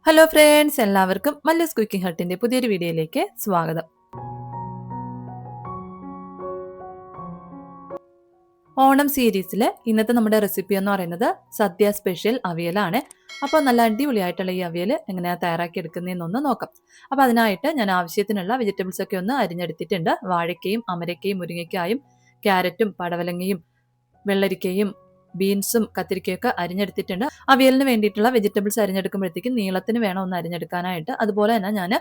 Hello friends, എല്ലാവർക്കും Mallus cooking ഹട്ടിന്റെ പുതിയൊരു വീഡിയോയിലേക്ക് സ്വാഗതം. ഓണം സീരീസിൽ ഇന്നത്തെ നമ്മുടെ റെസിപ്പി എന്ന് പറയുന്നത് സദ്യ സ്പെഷ്യൽ അവിയലാണ്. അപ്പോൾ നല്ല അടിപൊളിയായിട്ടുള്ള ഈ അവിയൽ എങ്ങനെയാണ് തയ്യാറാക്കി എടുക്കുന്നതെന്നൊന്ന് നോക്കാം. അപ്പോൾ അതിനായിട്ട് ഞാൻ ആവശ്യത്തിനുള്ള വെജിറ്റബിൾസ് ഒക്കെ ഒന്ന് അരിഞ്ഞെടുത്തിട്ടുണ്ട്. വാഴയ്ക്കയും അമരയ്ക്കയും മുരിങ്ങയ്ക്കായും ക്യാരറ്റും പടവലങ്ങയും വെള്ളരിക്കയും ബീൻസും കത്തിരിക്കയൊക്കെ അരിഞ്ഞെടുത്തിട്ടുണ്ട്. അവിയലിന് വേണ്ടിയിട്ടുള്ള വെജിറ്റബിൾസ് അരിഞ്ഞെടുക്കുമ്പോഴത്തേക്കും നീളത്തിന് വേണം ഒന്ന് അരിഞ്ഞെടുക്കാനായിട്ട്. അതുപോലെ തന്നെ ഞാൻ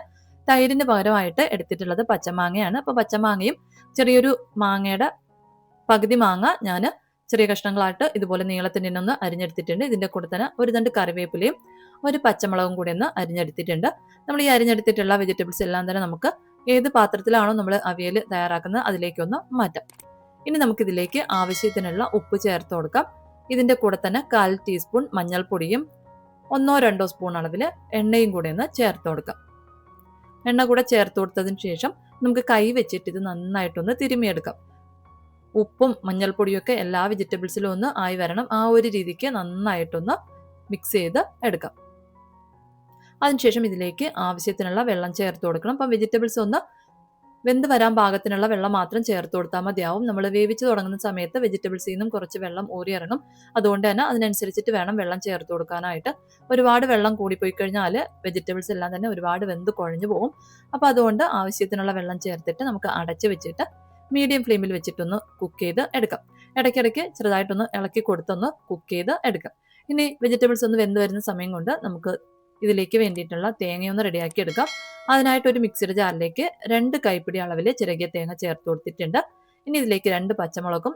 തൈരിന് പകരമായിട്ട് എടുത്തിട്ടുള്ളത് പച്ചമാങ്ങയാണ്. അപ്പോൾ പച്ചമാങ്ങയും ചെറിയൊരു മാങ്ങയുടെ പകുതി മാങ്ങ ഞാൻ ചെറിയ കഷ്ണങ്ങളായിട്ട് ഇതുപോലെ നീളത്തിന് ഒന്ന് അരിഞ്ഞെടുത്തിട്ടുണ്ട്. ഇതിൻ്റെ കൂടെ തന്നെ ഒരു തണ്ട് കറിവേപ്പിലയും ഒരു പച്ചമുളകും കൂടി ഒന്ന് അരിഞ്ഞെടുത്തിട്ടുണ്ട്. നമ്മൾ ഈ അരിഞ്ഞെടുത്തിട്ടുള്ള വെജിറ്റബിൾസ് എല്ലാം തന്നെ നമുക്ക് ഏത് പാത്രത്തിലാണോ നമ്മൾ അവിയൽ തയ്യാറാക്കുന്നത് അതിലേക്കൊന്ന് മാറ്റാം. ഇനി നമുക്കിതിലേക്ക് ആവശ്യത്തിനുള്ള ഉപ്പ് ചേർത്ത് കൊടുക്കാം. ഇതിൻ്റെ കൂടെ തന്നെ 1/4 ടീസ്പൂൺ മഞ്ഞൾപ്പൊടിയും 1-2 സ്പൂൺ അളവിൽ എണ്ണയും കൂടെ ഒന്ന് ചേർത്ത് കൊടുക്കാം. എണ്ണ കൂടെ ചേർത്ത് കൊടുത്തതിന് ശേഷം നമുക്ക് കൈ വെച്ചിട്ട് ഇത് നന്നായിട്ടൊന്ന് തിരുമിയെടുക്കാം. ഉപ്പും മഞ്ഞൾപ്പൊടിയും ഒക്കെ എല്ലാ വെജിറ്റബിൾസിലും ഒന്ന് ആയി വരണം. ആ ഒരു രീതിക്ക് നന്നായിട്ടൊന്ന് മിക്സ് ചെയ്ത് എടുക്കാം. അതിനുശേഷം ഇതിലേക്ക് ആവശ്യത്തിനുള്ള വെള്ളം ചേർത്ത് കൊടുക്കണം. അപ്പം വെജിറ്റബിൾസ് ഒന്ന് വെന്ത് വരാൻ പാകത്തിനുള്ള വെള്ളം മാത്രം ചേർത്ത് കൊടുത്താൽ മതിയാവും. നമ്മൾ വേവിച്ച് തുടങ്ങുന്ന സമയത്ത് വെജിറ്റബിൾസിൽ നിന്നും കുറച്ച് വെള്ളം ഊറിയിറങ്ങും. അതുകൊണ്ട് തന്നെ അതിനനുസരിച്ചിട്ട് വേണം വെള്ളം ചേർത്ത് കൊടുക്കാനായിട്ട്. ഒരുപാട് വെള്ളം കൂടിപ്പോയി കഴിഞ്ഞാൽ വെജിറ്റബിൾസ് എല്ലാം തന്നെ ഒരുപാട് വെന്ത് കുഴഞ്ഞു പോകും. അപ്പോൾ അതുകൊണ്ട് ആവശ്യത്തിനുള്ള വെള്ളം ചേർത്തിട്ട് നമുക്ക് അടച്ച് വെച്ചിട്ട് മീഡിയം ഫ്ലെയിമിൽ വെച്ചിട്ടൊന്ന് കുക്ക് ചെയ്ത് എടുക്കാം. ഇടയ്ക്കിടയ്ക്ക് ചെറുതായിട്ടൊന്ന് ഇളക്കി കൊടുത്തൊന്ന് കുക്ക് ചെയ്ത് എടുക്കാം. ഇനി വെജിറ്റബിൾസ് ഒന്ന് വെന്ത് വരുന്ന സമയം കൊണ്ട് നമുക്ക് ഇതിലേക്ക് വേണ്ടിയിട്ടുള്ള തേങ്ങയൊന്ന് റെഡിയാക്കി എടുക്കാം. അതിനായിട്ട് ഒരു മിക്സിയുടെ ജാറിലേക്ക് 2 കൈപ്പിടി അളവിൽ ചിരകിയ തേങ്ങ ചേർത്ത് കൊടുത്തിട്ടുണ്ട്. ഇനി ഇതിലേക്ക് 2 പച്ചമുളകും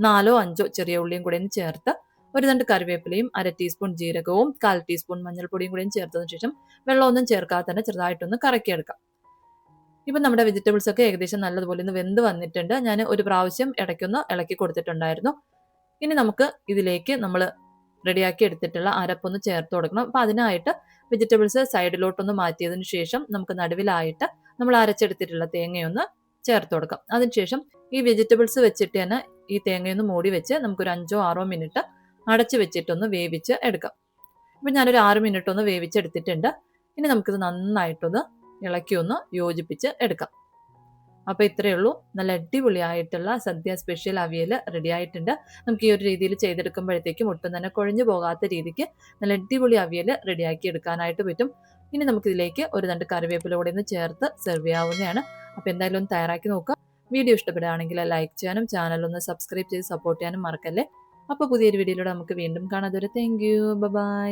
4-5 ചെറിയ ഉള്ളിയും കൂടെ ചേർത്ത് ഒരു തണ്ട് കറിവേപ്പിലയും 1/2 ടീസ്പൂൺ ജീരകവും 1/4 ടീസ്പൂൺ മഞ്ഞൾപ്പൊടിയും കൂടെയും ചേർത്തതിന് ശേഷം വെള്ളമൊന്നും ചേർക്കാതെ തന്നെ ചെറുതായിട്ടൊന്ന് കറക്കിയെടുക്കാം. ഇപ്പം നമ്മുടെ വെജിറ്റബിൾസ് ഒക്കെ ഏകദേശം നല്ലതുപോലെ ഒന്ന് വെന്ത് വന്നിട്ടുണ്ട്. ഞാൻ ഒരു പ്രാവശ്യം ഇടയ്ക്കൊന്ന് ഇളക്കി കൊടുത്തിട്ടുണ്ടായിരുന്നു. ഇനി നമുക്ക് ഇതിലേക്ക് നമ്മൾ റെഡിയാക്കി എടുത്തിട്ടുള്ള അരപ്പൊന്ന് ചേർത്ത് കൊടുക്കണം. അപ്പം അതിനായിട്ട് വെജിറ്റബിൾസ് സൈഡിലോട്ടൊന്ന് മാറ്റിയതിന് ശേഷം നമുക്ക് നടുവിലായിട്ട് നമ്മൾ അരച്ചെടുത്തിട്ടുള്ള തേങ്ങയൊന്ന് ചേർത്ത് കൊടുക്കാം. അതിനുശേഷം ഈ വെജിറ്റബിൾസ് വെച്ചിട്ട് തന്നെ ഈ തേങ്ങയൊന്ന് മൂടി വെച്ച് നമുക്കൊരു 5-6 മിനിറ്റ് അടച്ച് വെച്ചിട്ടൊന്ന് വേവിച്ച് എടുക്കാം. ഇപ്പം ഞാനൊരു 6 മിനിറ്റ് ഒന്ന് വേവിച്ചെടുത്തിട്ടുണ്ട്. ഇനി നമുക്കിത് നന്നായിട്ടൊന്ന് ഇളക്കി ഒന്ന് യോജിപ്പിച്ച് എടുക്കാം. അപ്പോൾ ഇത്രയേ ഉള്ളൂ. നല്ല അടിപൊളിയായിട്ടുള്ള സദ്യ സ്പെഷ്യൽ അവിയൽ റെഡി ആയിട്ടുണ്ട്. നമുക്ക് ഈ ഒരു രീതിയിൽ ചെയ്തെടുക്കുമ്പോഴത്തേക്കും ഒട്ടും തന്നെ കുഴഞ്ഞു പോകാത്ത രീതിക്ക് നല്ല അടിപൊളി അവിയൽ റെഡിയാക്കി എടുക്കാനായിട്ട് പറ്റും. ഇനി നമുക്കിതിലേക്ക് ഒരു തണ്ട് കറിവേപ്പില കൂടെ ഒന്ന് ചേർത്ത് സെർവ് ചെയ്യാവുന്നതാണ്. അപ്പോൾ എന്തായാലും ഒന്ന് തയ്യാറാക്കി നോക്കുക. വീഡിയോ ഇഷ്ടപ്പെടുകയാണെങ്കിൽ ലൈക്ക് ചെയ്യാനും ചാനലൊന്ന് സബ്സ്ക്രൈബ് ചെയ്ത് സപ്പോർട്ട് ചെയ്യാനും മറക്കല്ലേ. അപ്പോൾ പുതിയൊരു വീഡിയോയിലൂടെ നമുക്ക് വീണ്ടും കാണാം. അതുവരെ താങ്ക് യു, ബൈ.